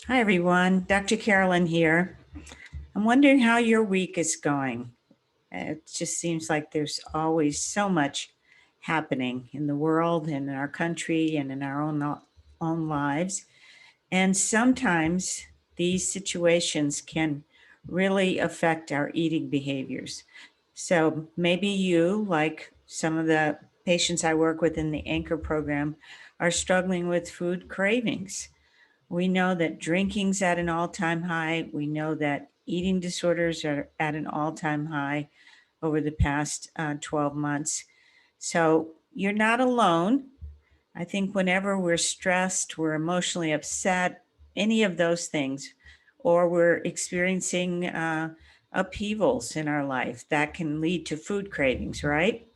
Hi, everyone. Dr. Carolyn here. I'm wondering how your week is going. It just seems like there's always so much happening in the world and in our country and in our own lives. And sometimes these situations can really affect our eating behaviors. So maybe you, like some of the patients I work with in the Anchor program, are struggling with food cravings. We know that drinking's at an all-time high. We know that eating disorders are at an all-time high over the past 12 months. So you're not alone. I think whenever we're stressed, we're emotionally upset, any of those things, or we're experiencing upheavals in our life, that can lead to food cravings, right?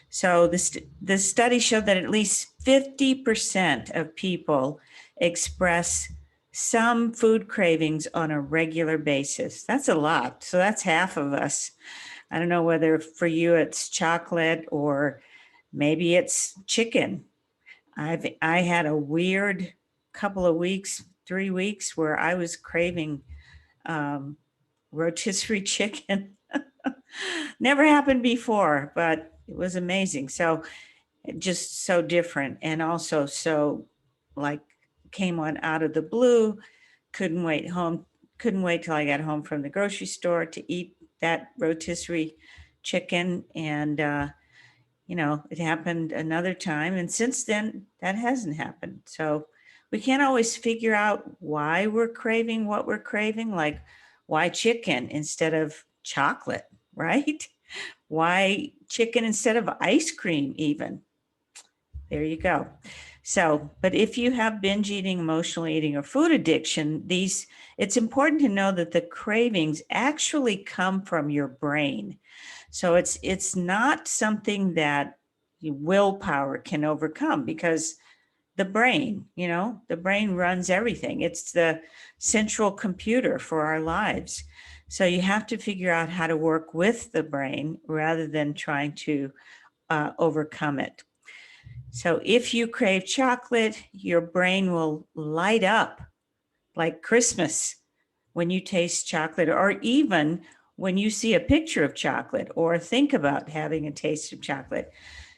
So the study showed that at least 50% of people express some food cravings on a regular basis. That's a lot. So that's half of us. I don't know whether for you it's chocolate or maybe it's chicken. I had a weird couple of weeks, 3 weeks, where I was craving um, rotisserie chicken. Never happened before, but it was amazing. So just so different, and also so like came on out of the blue. Couldn't wait till I got home from the grocery store to eat that rotisserie chicken. And it happened another time, and since then that hasn't happened. So we can't always figure out why we're craving what we're craving, like why chicken instead of chocolate, right? Why chicken instead of ice cream even? There you go. So, but if you have binge eating, emotional eating, or food addiction, it's important to know that the cravings actually come from your brain. So it's not something that willpower can overcome, because the brain runs everything. It's the central computer for our lives. So you have to figure out how to work with the brain rather than trying to overcome it. So if you crave chocolate, your brain will light up like Christmas when you taste chocolate, or even when you see a picture of chocolate or think about having a taste of chocolate.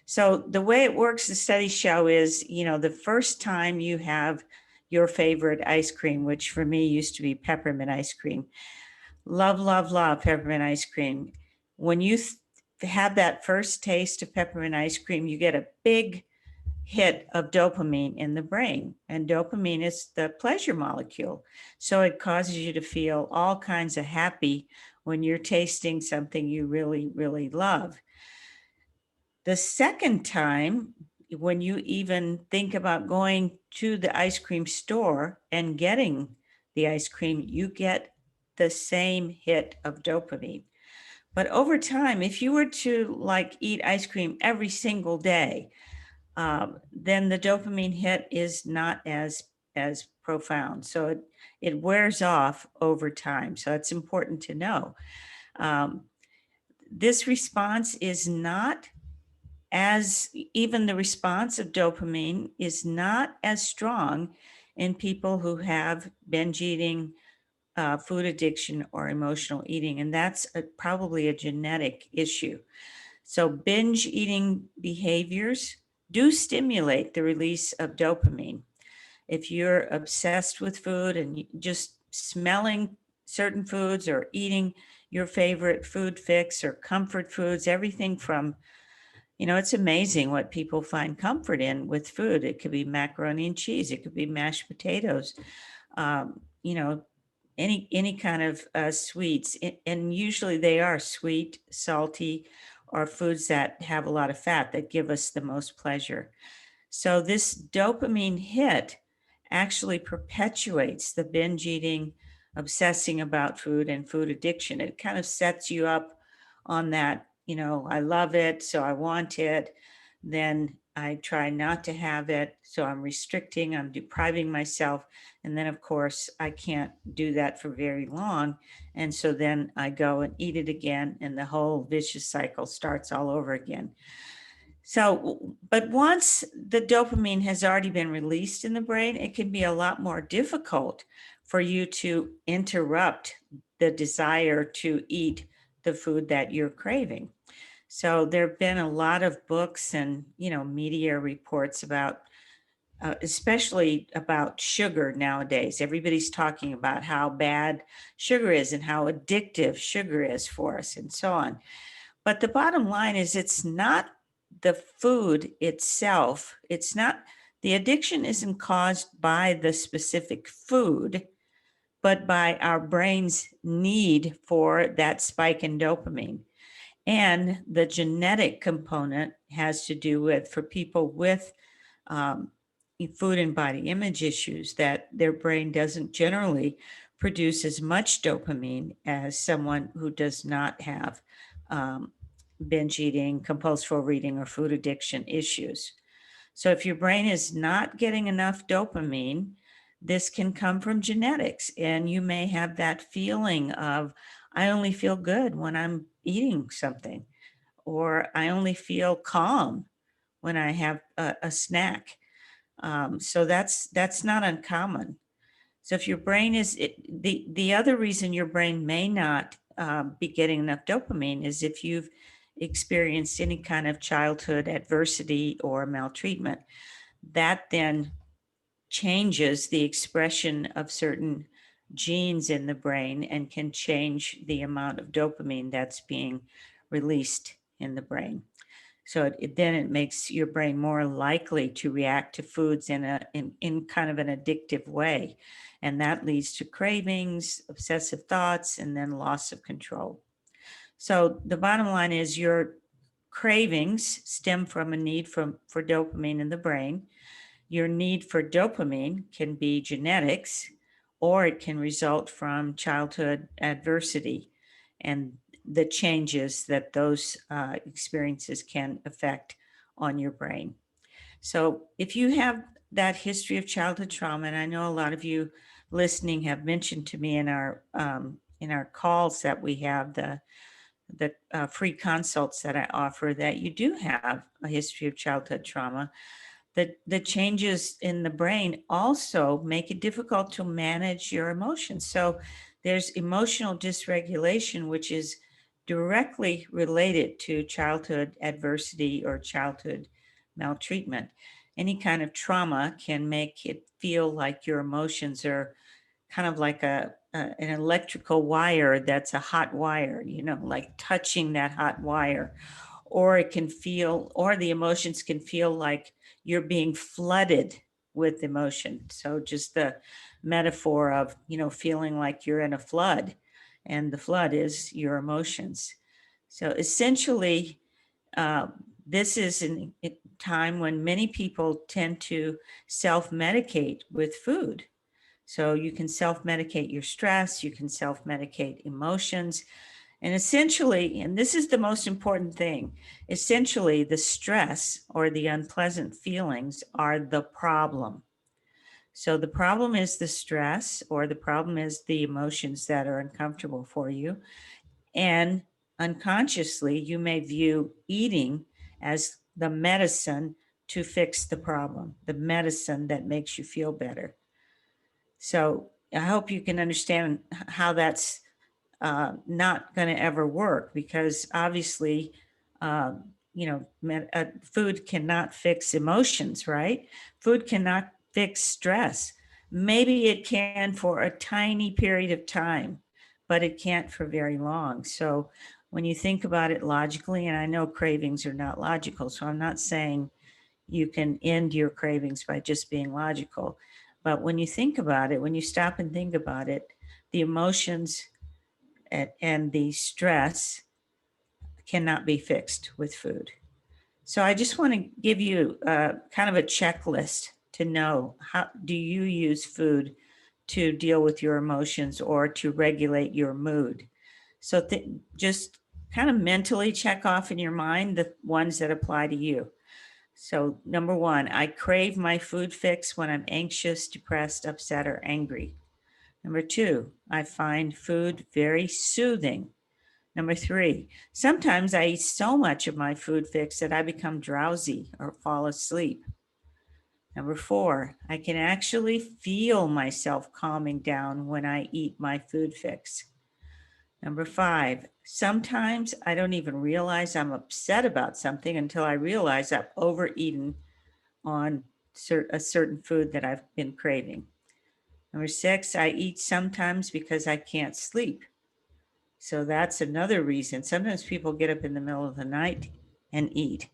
So the way it works, the studies show, is, the first time you have your favorite ice cream, which for me used to be peppermint ice cream. Love, love, love peppermint ice cream. When you have that first taste of peppermint ice cream, you get a big hit of dopamine in the brain. And dopamine is the pleasure molecule. So it causes you to feel all kinds of happy when you're tasting something you really, really love. The second time, when you even think about going to the ice cream store and getting the ice cream, you get the same hit of dopamine. But over time, if you were to like eat ice cream every single day, then the dopamine hit is not as profound. So it wears off over time. So it's important to know. Um, this response is not as even the response of dopamine is not as strong in people who have binge eating, food addiction, or emotional eating, and that's probably a genetic issue. So binge eating behaviors do stimulate the release of dopamine. If you're obsessed with food and just smelling certain foods or eating your favorite food fix or comfort foods, everything from, it's amazing what people find comfort in with food. It could be macaroni and cheese, it could be mashed potatoes, um, you know, any kind of sweets, and usually they are sweet, salty, or foods that have a lot of fat that give us the most pleasure. So this dopamine hit actually perpetuates the binge eating, obsessing about food, and food addiction. It kind of sets you up on that, I love it, so I want it. Then I try not to have it. So I'm restricting, I'm depriving myself. And then, of course, I can't do that for very long. And so then I go and eat it again, and the whole vicious cycle starts all over again. So, but once the dopamine has already been released in the brain, it can be a lot more difficult for you to interrupt the desire to eat the food that you're craving. So there have been a lot of books and, media reports about, especially about sugar nowadays. Everybody's talking about how bad sugar is and how addictive sugar is for us and so on. But the bottom line is it's not the food itself. It's not, the addiction isn't caused by the specific food, but by our brain's need for that spike in dopamine. And the genetic component has to do with, for people with um, food and body image issues, that their brain doesn't generally produce as much dopamine as someone who does not have um, binge eating, compulsive overeating, or food addiction issues. So if your brain is not getting enough dopamine, this can come from genetics. And you may have that feeling of, I only feel good when I'm eating something, or I only feel calm when I have a snack. So that's not uncommon. So if your brain is the other reason your brain may not be getting enough dopamine is if you've experienced any kind of childhood adversity or maltreatment. That then changes the expression of certain genes in the brain and can change the amount of dopamine that's being released in the brain. So then it makes your brain more likely to react to foods in kind of an addictive way. And that leads to cravings, obsessive thoughts, and then loss of control. So the bottom line is your cravings stem from a need for dopamine in the brain. Your need for dopamine can be genetics, or it can result from childhood adversity and the changes that those experiences can affect on your brain. So if you have that history of childhood trauma, and I know a lot of you listening have mentioned to me in our calls that we have, the free consults that I offer, that you do have a history of childhood trauma. The changes in the brain also make it difficult to manage your emotions. So there's emotional dysregulation, which is directly related to childhood adversity or childhood maltreatment. Any kind of trauma can make it feel like your emotions are kind of like an electrical wire that's a hot wire, like touching that hot wire. Or it can feel, or the emotions can feel like you're being flooded with emotion. So just the metaphor of, feeling like you're in a flood, and the flood is your emotions. So essentially, uh, this is a time when many people tend to self-medicate with food. So you can self-medicate your stress, you can self-medicate emotions. And essentially, and this is the most important thing, essentially the stress or the unpleasant feelings are the problem. So the problem is the stress, or the problem is the emotions that are uncomfortable for you. And unconsciously, you may view eating as the medicine to fix the problem, the medicine that makes you feel better. So I hope you can understand how that's not going to ever work, because obviously, uh, food cannot fix emotions, right? Food cannot fix stress. Maybe it can for a tiny period of time, but it can't for very long. So when you think about it logically, and I know cravings are not logical, so I'm not saying you can end your cravings by just being logical. But when you think about it, when you stop and think about it, the emotions and the stress cannot be fixed with food. So I just want to give you kind of a checklist to know, how do you use food to deal with your emotions or to regulate your mood. So just kind of mentally check off in your mind the ones that apply to you. So number one, I crave my food fix when I'm anxious, depressed, upset, or angry. Number two, I find food very soothing. Number 3, sometimes I eat so much of my food fix that I become drowsy or fall asleep. Number 4, I can actually feel myself calming down when I eat my food fix. Number 5, sometimes I don't even realize I'm upset about something until I realize I've overeaten on a certain food that I've been craving. Number 6, I eat sometimes because I can't sleep. So that's another reason. Sometimes people get up in the middle of the night and eat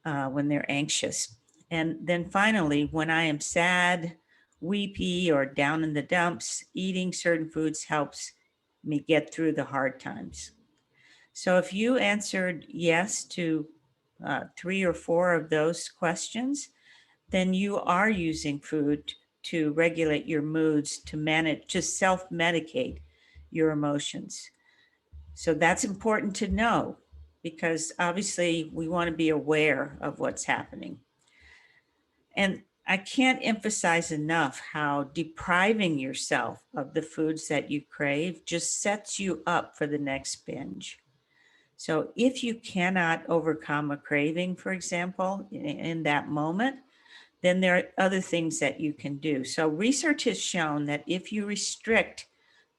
when they're anxious. And then finally, when I am sad, weepy, or down in the dumps, eating certain foods helps me get through the hard times. So if you answered yes to 3 or 4 of those questions, then you are using food to regulate your moods, to manage, to self-medicate your emotions. So that's important to know because obviously we want to be aware of what's happening. And I can't emphasize enough how depriving yourself of the foods that you crave just sets you up for the next binge. So if you cannot overcome a craving, for example, in that moment, then there are other things that you can do. So research has shown that if you restrict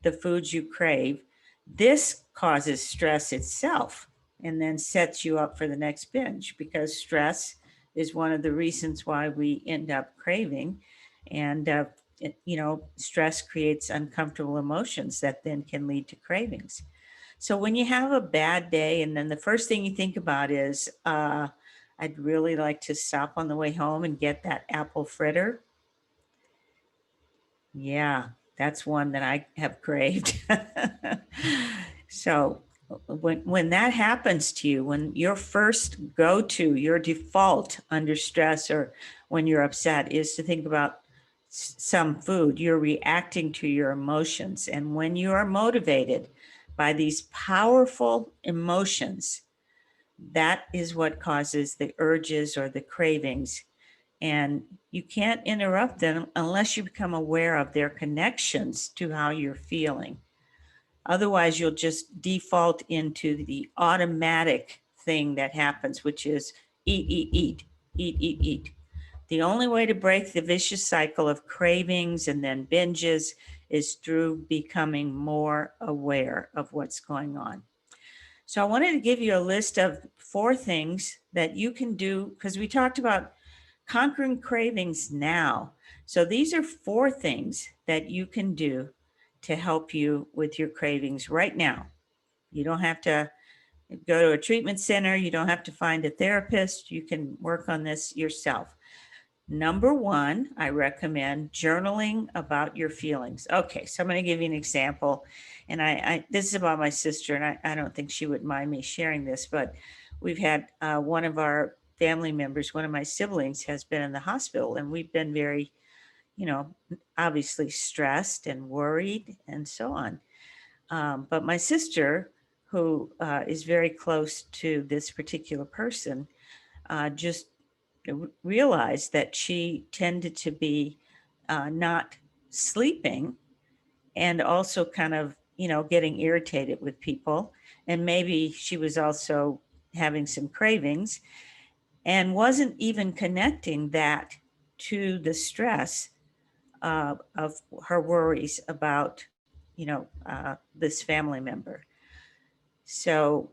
the foods you crave, this causes stress itself and then sets you up for the next binge because stress is one of the reasons why we end up craving. And, stress creates uncomfortable emotions that then can lead to cravings. So when you have a bad day and then the first thing you think about is, I'd really like to stop on the way home and get that apple fritter. Yeah, that's one that I have craved. So when that happens to you, when your first go-to, your default under stress or when you're upset is to think about some food, you're reacting to your emotions. And when you are motivated by these powerful emotions, that is what causes the urges or the cravings. And you can't interrupt them unless you become aware of their connections to how you're feeling. Otherwise, you'll just default into the automatic thing that happens, which is eat, eat, eat, eat, eat, eat. The only way to break the vicious cycle of cravings and then binges is through becoming more aware of what's going on. So I wanted to give you a list of 4 things that you can do because we talked about conquering cravings now. So these are 4 things that you can do to help you with your cravings right now. You don't have to go to a treatment center. You don't have to find a therapist. You can work on this yourself. Number 1, I recommend journaling about your feelings. Okay, so I'm going to give you an example. And this is about my sister, and I don't think she would mind me sharing this, but we've had one of our family members, one of my siblings, has been in the hospital, and we've been very, obviously stressed and worried and so on. But my sister, who is very close to this particular person, just realized that she tended to be not sleeping and also kind of, getting irritated with people. And maybe she was also having some cravings and wasn't even connecting that to the stress of her worries about, this family member. So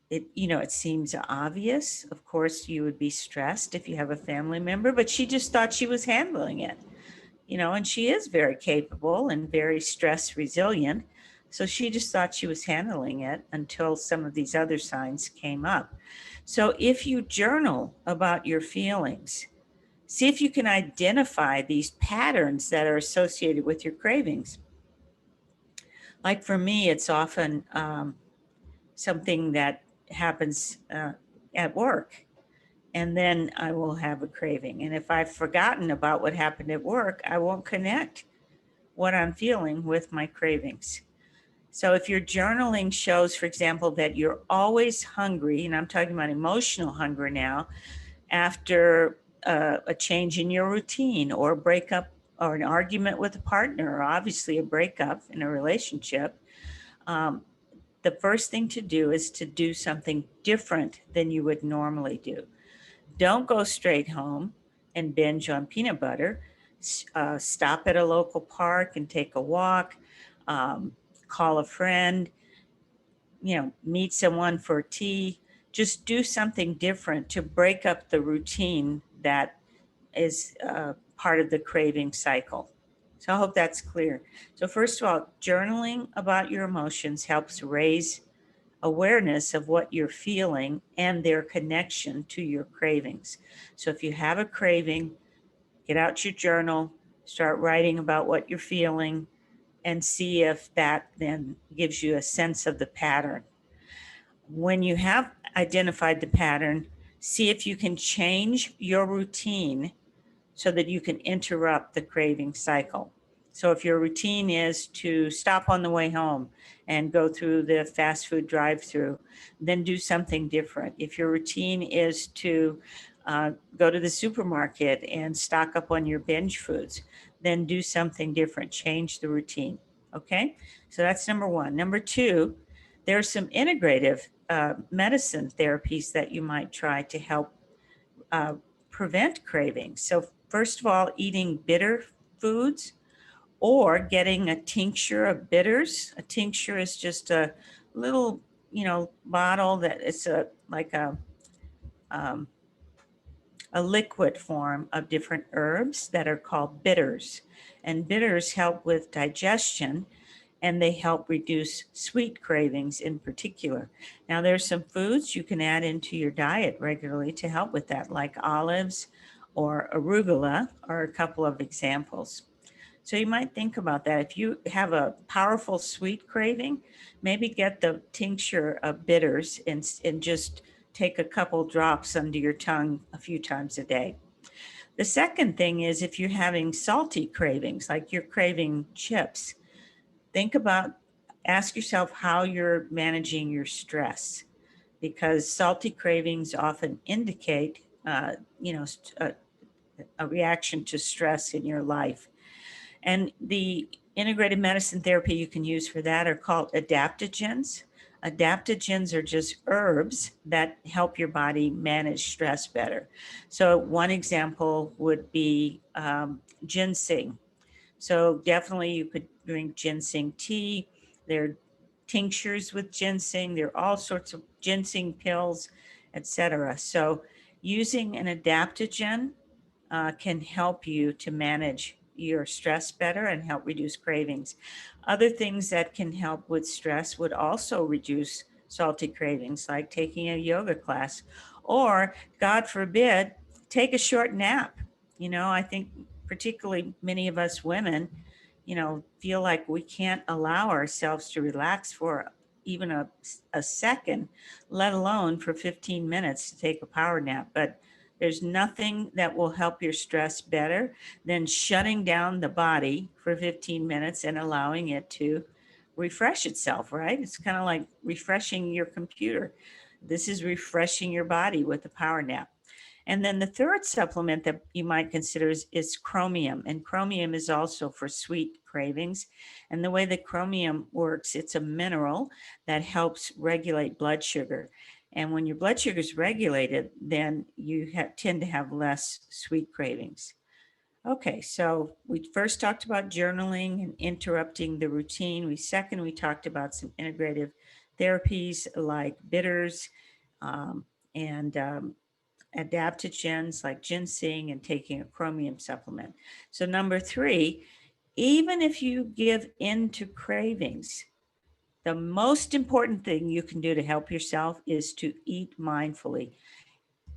it seems obvious. Of course, you would be stressed if you have a family member, but she just thought she was handling it, and she is very capable and very stress resilient. So she just thought she was handling it until some of these other signs came up. So if you journal about your feelings, see if you can identify these patterns that are associated with your cravings. Like for me, it's often something that happens at work. And then I will have a craving. And if I've forgotten about what happened at work, I won't connect what I'm feeling with my cravings. So if your journaling shows, for example, that you're always hungry, and I'm talking about emotional hunger now, after a change in your routine or a breakup or an argument with a partner, or obviously a breakup in a relationship, the first thing to do is to do something different than you would normally do. Don't go straight home and binge on peanut butter. Stop at a local park and take a walk. Um, Call a friend, meet someone for tea. Just do something different to break up the routine that is part of the craving cycle. So I hope that's clear. So, first of all, journaling about your emotions helps raise awareness of what you're feeling and their connection to your cravings. So, if you have a craving, get out your journal, start writing about what you're feeling, and see if that then gives you a sense of the pattern. When you have identified the pattern, see if you can change your routine so that you can interrupt the craving cycle. So if your routine is to stop on the way home and go through the fast food drive-through, then do something different. If your routine is to go to the supermarket and stock up on your binge foods, then do something different. Change the routine. Okay, so that's number one. Number two, there's some integrative medicine therapies that you might try to help uh, prevent cravings. So, first of all, eating bitter foods or getting a tincture of bitters. A tincture is just a little, bottle that it's um, a liquid form of different herbs that are called bitters. And bitters help with digestion and they help reduce sweet cravings in particular. Now, there's some foods you can add into your diet regularly to help with that, like olives or arugula are a couple of examples. So you might think about that. If you have a powerful sweet craving, maybe get the tincture of bitters and just take a couple drops under your tongue a few times a day. The second thing is if you're having salty cravings, like you're craving chips, think about, ask yourself how you're managing your stress, because salty cravings often indicate, a reaction to stress in your life. And the integrated medicine therapy you can use for that are called adaptogens. Adaptogens are just herbs that help your body manage stress better. So, one example would be ginseng. So definitely you could drink ginseng tea. There are tinctures with ginseng. There are all sorts of ginseng pills, etc. So using an adaptogen can help you to manage your stress better and help reduce cravings. Other things that can help with stress would also reduce salty cravings, like taking a yoga class, or, God forbid, take a short nap. I think particularly many of us women, feel like we can't allow ourselves to relax for even a second, let alone for 15 minutes to take a power nap. But there's nothing that will help your stress better than shutting down the body for 15 minutes and allowing it to refresh itself, right? It's kind of like refreshing your computer. This is refreshing your body with a power nap. And then the third supplement that you might consider is chromium. And chromium is also for sweet cravings. And the way that chromium works, it's a mineral that helps regulate blood sugar. And when your blood sugar is regulated, then you tend to have less sweet cravings. Okay, so we first talked about journaling and interrupting the routine. We talked about some integrative therapies like bitters and adaptogens like ginseng and taking a chromium supplement. So number three, even if you give in to cravings, the most important thing you can do to help yourself is to eat mindfully.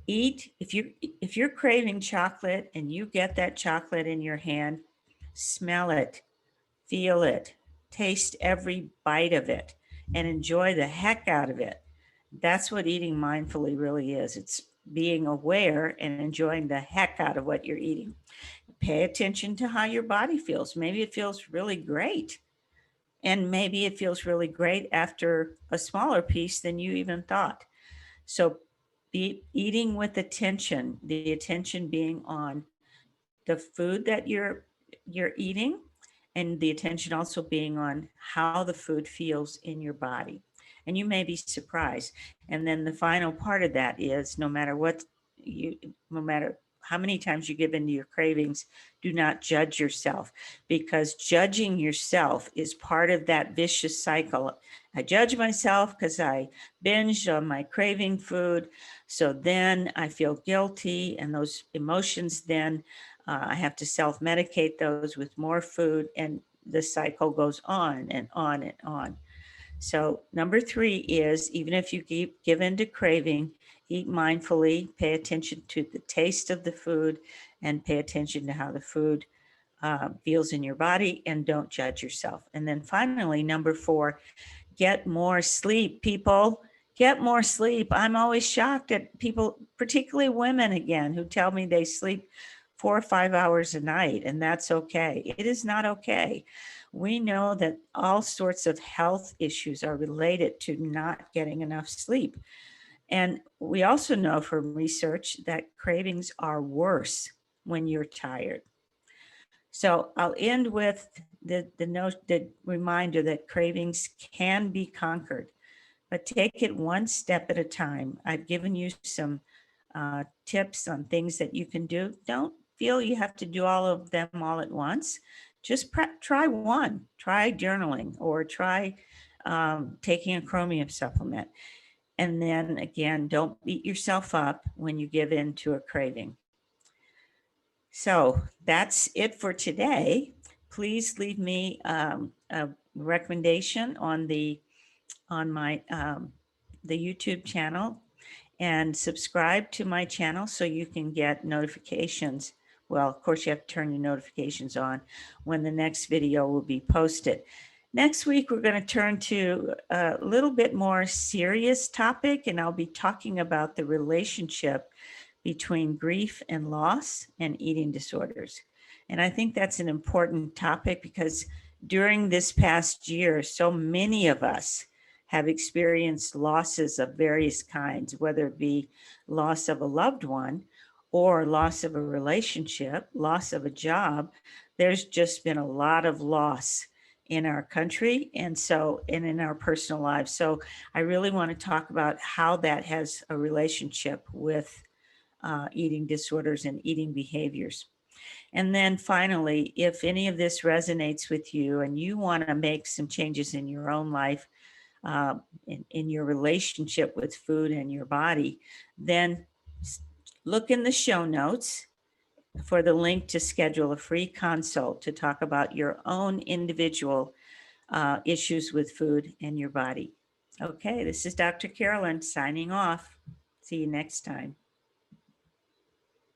Eat, if you're craving chocolate and you get that chocolate in your hand, smell it, feel it, taste every bite of it, and enjoy the heck out of it. That's what eating mindfully really is. It's being aware and enjoying the heck out of what you're eating. Pay attention to how your body feels. Maybe it feels really great. And maybe it feels really great after a smaller piece than you even thought. So be eating with attention, the attention being on the food that you're eating, and the attention also being on how the food feels in your body. And you may be surprised. And then the final part of that is no matter how many times you give into your cravings, do not judge yourself, because judging yourself is part of that vicious cycle. I judge myself because I binged on my craving food. So then I feel guilty, and those emotions then I have to self-medicate those with more food, and the cycle goes on and on and on. So number 3 is, even if you give in to craving, eat mindfully, pay attention to the taste of the food, and pay attention to how the food feels in your body, and don't judge yourself. And then finally, number 4, get more sleep, people. Get more sleep. I'm always shocked at people, particularly women again, who tell me they sleep 4 or 5 hours a night, and that's okay. It is not okay. We know that all sorts of health issues are related to not getting enough sleep. And we also know from research that cravings are worse when you're tired. So I'll end with the reminder that cravings can be conquered, but take it one step at a time. I've given you some tips on things that you can do. Don't feel you have to do all of them all at once. Just try one. Try journaling, or try taking a chromium supplement. And then again, don't beat yourself up when you give in to a craving. So that's it for today. Please leave me a recommendation on my the YouTube channel, and subscribe to my channel so you can get notifications. Well, of course, you have to turn your notifications on when the next video will be posted. Next week, we're going to turn to a little bit more serious topic, and I'll be talking about the relationship between grief and loss and eating disorders. And I think that's an important topic because during this past year, so many of us have experienced losses of various kinds, whether it be loss of a loved one or loss of a relationship, loss of a job. There's just been a lot of loss in our country and in our personal lives. So I really want to talk about how that has a relationship with eating disorders and eating behaviors. And then finally, if any of this resonates with you and you want to make some changes in your own life, in your relationship with food and your body, then look in the show notes for the link to schedule a free consult to talk about your own individual issues with food and your body. Okay, this is Dr. Carolyn signing off. See you next time.